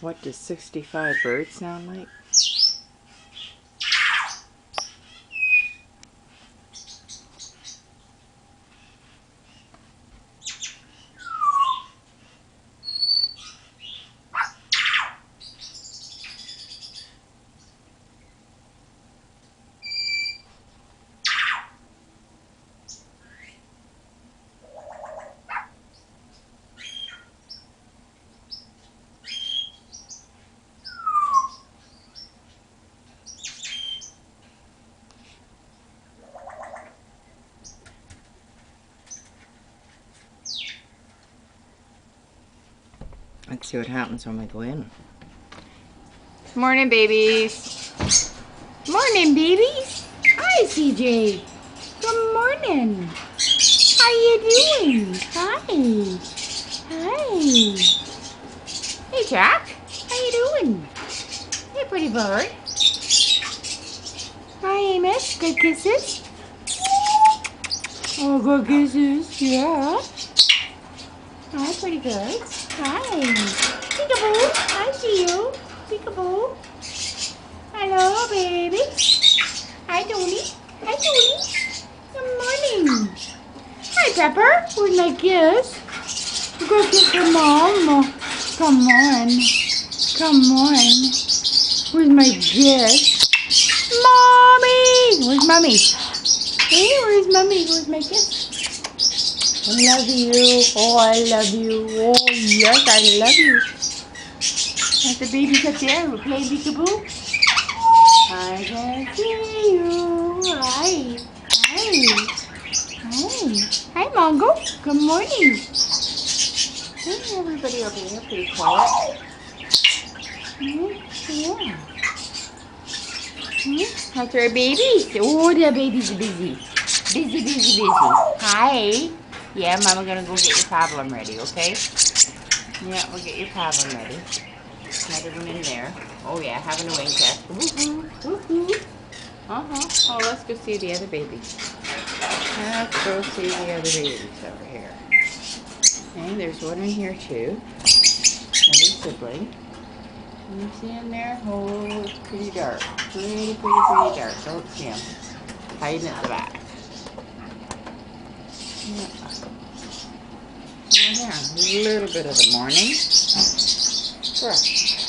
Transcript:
What does 65 birds sound like? Let's see what happens when we go in. Morning, babies. Morning, babies. Hi, CJ. Good morning. How you doing? Hi. Hi. Hey, Jack. How you doing? Hey, pretty bird. Hi, Amos. Good kisses? Oh, good kisses. Yeah. Hi, pretty good. Hi. Peekaboo. I see you. Peekaboo. Hello, baby. Hi, Tony. Hi, Tony. Good morning. Hi, Pepper. Where's my kiss? You go kiss your mom. Come on. Come on. Where's my kiss? Mommy! Where's Mommy? Hey, where's Mommy? Where's my kiss? I love you. Oh, I love you. Oh, yes, I love you. That's the babies up there who play peekaboo. I can see you. Hi. Hi. Hi. Hi, Mongo. Good morning. Hey, everybody over here, pretty quiet. Yeah. How's our babies? Oh, the baby's busy. Busy, busy, busy. Hi. Yeah, Mama gonna go get your pablum ready, okay? Yeah, we'll get your pablum ready. Another one in there. Oh yeah, having a wing test. Woohoo, woohoo. Uh-huh. Oh, let's go see the other babies. Let's go see the other babies over here. And there's one in here too. Another sibling. You see him there? Oh, it's pretty dark. Pretty dark. Don't see him. Hiding at the back. Yeah. Oh, yeah. A little bit of the morning. Brush.